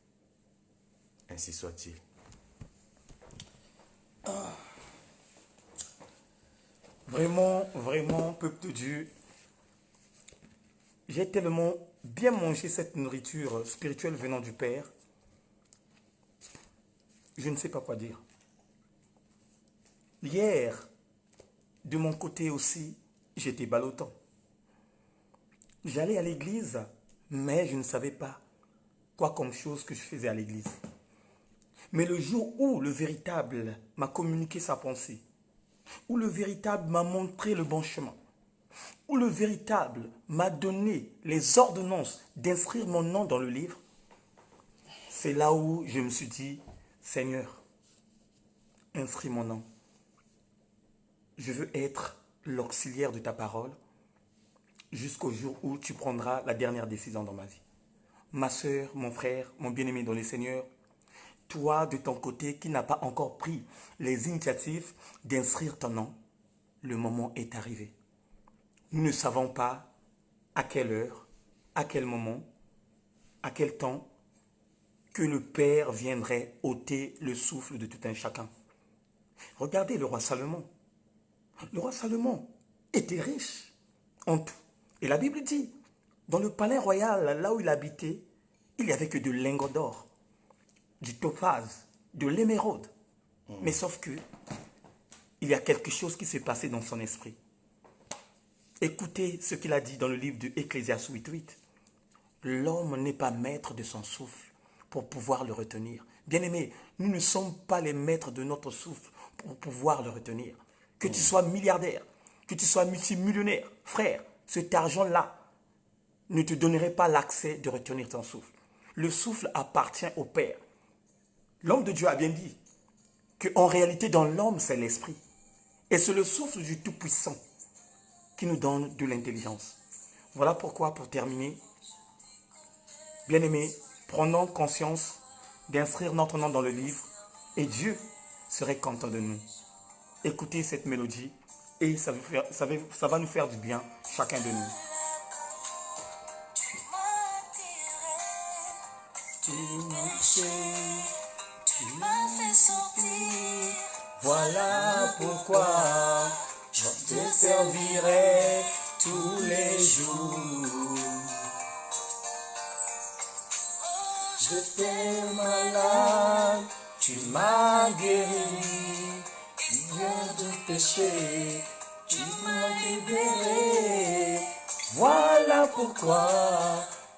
Ainsi soit-il. Vraiment, vraiment, peuple de Dieu, j'ai tellement bien mangé cette nourriture spirituelle venant du Père. Je ne sais pas quoi dire. Hier, de mon côté aussi, j'étais ballottant. J'allais à l'église, mais je ne savais pas quoi comme chose que je faisais à l'église. Mais le jour où le véritable m'a communiqué sa pensée, où le véritable m'a montré le bon chemin, où le véritable m'a donné les ordonnances d'inscrire mon nom dans le livre, c'est là où je me suis dit, Seigneur, inscris mon nom. Je veux être l'auxiliaire de ta parole jusqu'au jour où tu prendras la dernière décision dans ma vie. Ma soeur, mon frère, mon bien-aimé dans le Seigneur, toi de ton côté qui n'as pas encore pris les initiatives d'inscrire ton nom, le moment est arrivé. Nous ne savons pas à quelle heure, à quel moment, à quel temps que le Père viendrait ôter le souffle de tout un chacun. Regardez le roi Salomon. Le roi Salomon était riche en tout. Et la Bible dit, dans le palais royal, là où il habitait, il n'y avait que de lingots d'or, du topaz, de l'émeraude. Mais sauf que, il y a quelque chose qui s'est passé dans son esprit. Écoutez ce qu'il a dit dans le livre de Ecclésiaste 8.8. L'homme n'est pas maître de son souffle pour pouvoir le retenir. Bien-aimés, nous ne sommes pas les maîtres de notre souffle pour pouvoir le retenir. Que tu sois milliardaire, que tu sois multimillionnaire, frère, cet argent-là ne te donnerait pas l'accès de retenir ton souffle. Le souffle appartient au Père. L'homme de Dieu a bien dit qu'en réalité, dans l'homme, c'est l'esprit. Et c'est le souffle du Tout-Puissant qui nous donne de l'intelligence. Voilà pourquoi, pour terminer, bien-aimés, prenons conscience d'inscrire notre nom dans le livre et Dieu serait content de nous. Écoutez cette mélodie et ça va nous faire du bien, chacun de nous. Tu m'as fait sentir. Voilà pourquoi je te servirai tous les jours. Je t'ai malade, tu m'as guéri. Tu viens de pécher, tu m'as libéré. Voilà pourquoi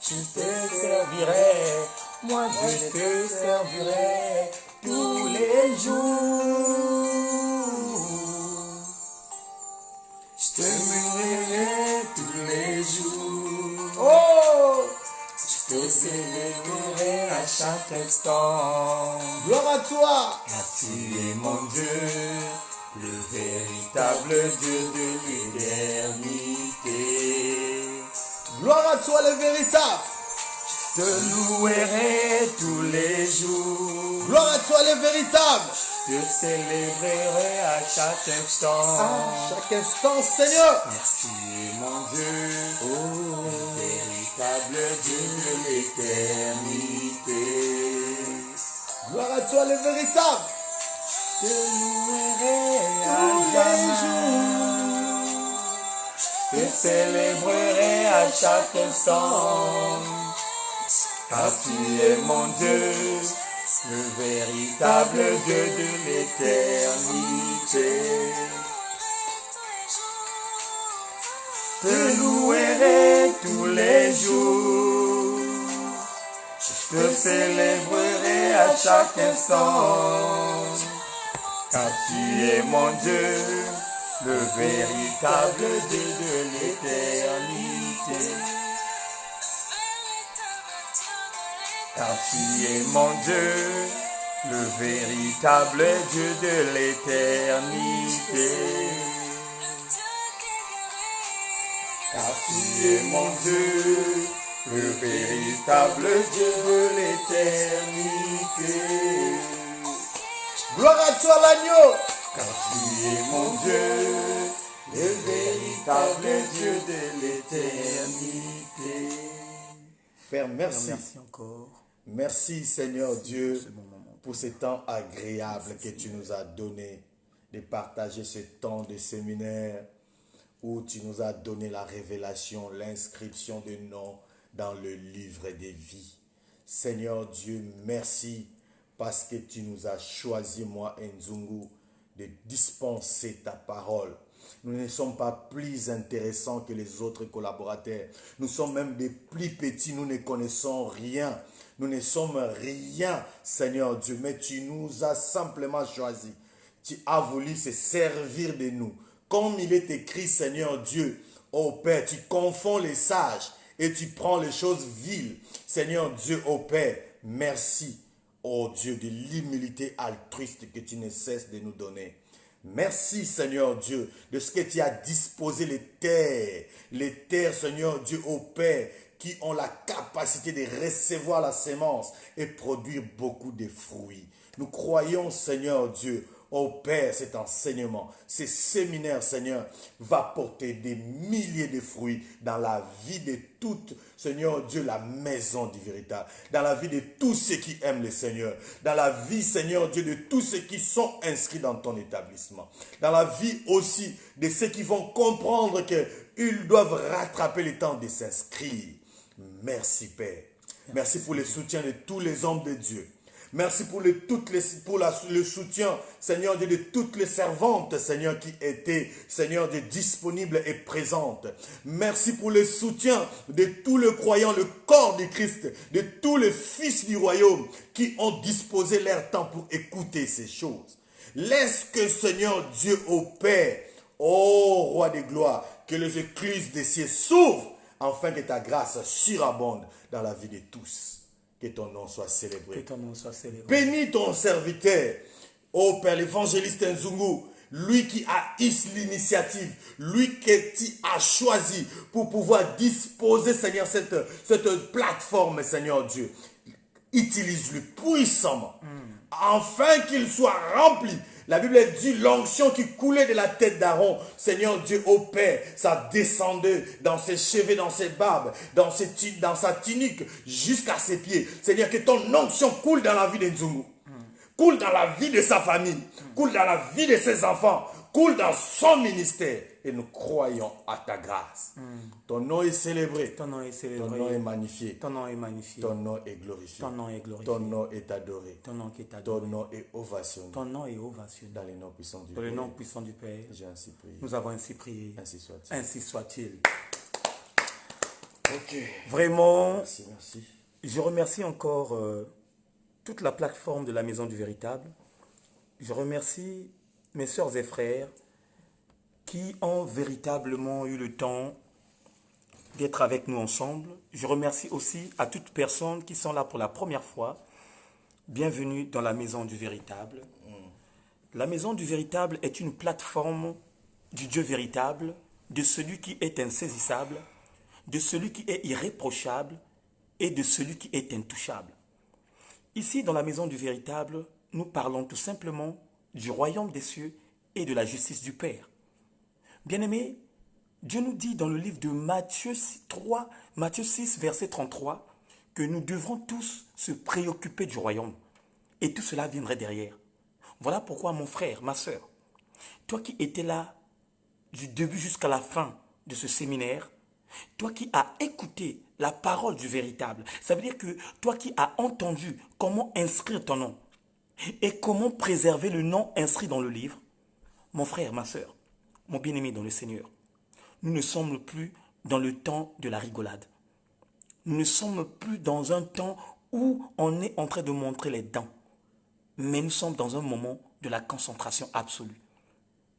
je te servirai. Moi je te servirai tous les jours. Je t'aimerai tous les jours. Oh! Je te célébrerai à chaque instant. Gloire à toi. Car tu es mon Dieu, le véritable Dieu de l'éternité. Gloire à toi le véritable. Je te louerai tous les jours. Gloire à toi le véritable. Je célébrerai à chaque instant. À chaque instant, Seigneur. Merci mon Dieu, le véritable Dieu de l'éternité. Gloire à toi le véritable. Je te louerai Tous à les jamais. Je célébrerai à chaque instant. Car tu es mon Dieu, le véritable Dieu de l'éternité. Je te louerai tous les jours. Je te célébrerai à chaque instant. Car tu es mon Dieu, le véritable Dieu de l'éternité. Car tu es mon Dieu, le véritable Dieu de l'éternité. Car tu es mon Dieu, le véritable Dieu de l'éternité. Gloire à toi l'agneau. Car tu es mon Dieu, le véritable Dieu de l'éternité. Père, merci. Merci encore. Merci Seigneur Dieu Ce bon moment. pour ce temps agréable que tu nous as donné de partager ce temps de séminaire où tu nous as donné la révélation, l'inscription de noms dans le livre des vies. Seigneur Dieu, merci parce que tu nous as choisi, moi Nzungu, de dispenser ta parole. Nous ne sommes pas plus intéressants que les autres collaborateurs. Nous sommes même des plus petits, nous ne connaissons rien. Nous ne sommes rien, Seigneur Dieu, mais tu nous as simplement choisis. Tu as voulu se servir de nous. Comme il est écrit, Seigneur Dieu, ô Père, tu confonds les sages et tu prends les choses viles. Seigneur Dieu, ô Père, merci, ô Dieu, de l'humilité altruiste que tu ne cesses de nous donner. Merci, Seigneur Dieu, de ce que tu as disposé les terres, Seigneur Dieu, ô Père, qui ont la capacité de recevoir la sémence et produire beaucoup de fruits. Nous croyons, Seigneur Dieu, ô Père, cet enseignement, ce séminaire, Seigneur, va porter des milliers de fruits dans la vie de toute, Seigneur Dieu, la maison du véritable, dans la vie de tous ceux qui aiment le Seigneur, dans la vie, Seigneur Dieu, de tous ceux qui sont inscrits dans ton établissement, dans la vie aussi de ceux qui vont comprendre qu'ils doivent rattraper le temps de s'inscrire. Merci Père. Merci pour le soutien de tous les hommes de Dieu. Merci pour le soutien, Seigneur Dieu, de toutes les servantes, Seigneur, qui étaient, Seigneur Dieu, disponibles et présentes. Merci pour le soutien de tous les croyants, le corps du Christ, de tous les fils du royaume qui ont disposé leur temps pour écouter ces choses. Laisse que, Seigneur Dieu, ô Père, ô Roi de gloire, que les écluses des cieux s'ouvrent, afin que ta grâce surabonde dans la vie de tous. Que ton nom soit célébré. Que ton nom soit célébré. Bénis ton serviteur, ô Père l'évangéliste Nzungu, lui qui a eu l'initiative, lui que tu as choisi pour pouvoir disposer, Seigneur, cette plateforme, Seigneur Dieu. Utilise-le puissamment, afin qu'il soit rempli. La Bible dit l'onction qui coulait de la tête d'Aaron, Seigneur Dieu, ô Père, ça descendait dans ses cheveux, dans ses barbes, dans sa tunique, jusqu'à ses pieds. Seigneur, que ton onction coule dans la vie de Nzungu, coule dans la vie de sa famille, coule dans la vie de ses enfants, coule dans son ministère. Et nous croyons à ta grâce. Ton nom est célébré. Ton nom est célébré. Ton nom est magnifié. Ton nom est magnifié. Ton nom est glorifié. Ton nom est glorifié. Ton nom est adoré. Ton nom qui est adoré. Ton nom est ovationné. Ton nom est ovationné. Dans les noms puissants du Dans le Père. nom puissant du Père, J'ai ainsi prié. nous avons ainsi prié. Ainsi soit-il. Ainsi soit-il. Ok. Vraiment, Merci, merci. je remercie encore toute la plateforme de la Maison du Véritable. Je remercie mes sœurs et frères qui ont véritablement eu le temps d'être avec nous ensemble. Je remercie aussi à toutes personnes qui sont là pour la première fois. Bienvenue dans la Maison du Véritable. La maison du véritable est une plateforme du Dieu véritable, de celui qui est insaisissable, de celui qui est irréprochable et de celui qui est intouchable. Ici, dans la maison du véritable, nous parlons tout simplement du royaume des cieux et de la justice du Père. Bien-aimés, Dieu nous dit dans le livre de Matthieu 6, verset 33, que nous devrons tous se préoccuper du royaume. Et tout cela viendrait derrière. Voilà pourquoi, mon frère, ma sœur, toi qui étais là du début jusqu'à la fin de ce séminaire, toi qui as écouté la parole du véritable, ça veut dire que toi qui as entendu comment inscrire ton nom et comment préserver le nom inscrit dans le livre, mon frère, ma sœur, mon bien-aimé dans le Seigneur, nous ne sommes plus dans le temps de la rigolade. Nous ne sommes plus dans un temps où on est en train de montrer les dents. Mais nous sommes dans un moment de la concentration absolue.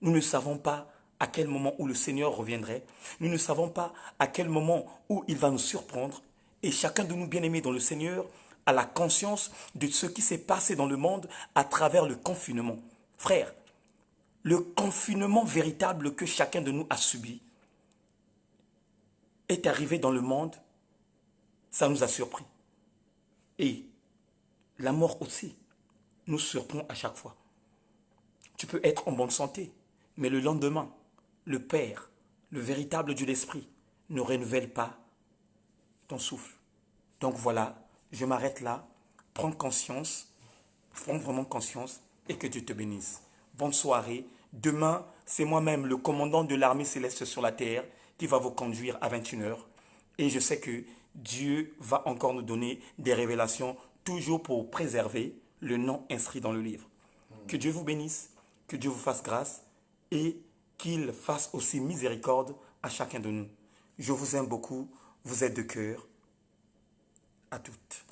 Nous ne savons pas à quel moment où le Seigneur reviendrait. Nous ne savons pas à quel moment où il va nous surprendre. Et chacun de nous, bien-aimés dans le Seigneur, a la conscience de ce qui s'est passé dans le monde à travers le confinement. Frère, le confinement véritable que chacun de nous a subi est arrivé dans le monde, ça nous a surpris. Et la mort aussi nous surprend à chaque fois. Tu peux être en bonne santé, mais le lendemain, le Père, le véritable Dieu d'esprit, ne renouvelle pas ton souffle. Donc voilà, je m'arrête là. Prends conscience, prends vraiment conscience et que Dieu te bénisse. Bonne soirée. Demain, c'est moi-même, le commandant de l'armée céleste sur la terre, qui va vous conduire à 21 h. Et je sais que Dieu va encore nous donner des révélations, toujours pour préserver le nom inscrit dans le livre. Que Dieu vous bénisse, que Dieu vous fasse grâce et qu'il fasse aussi miséricorde à chacun de nous. Je vous aime beaucoup, vous êtes de cœur. À toutes.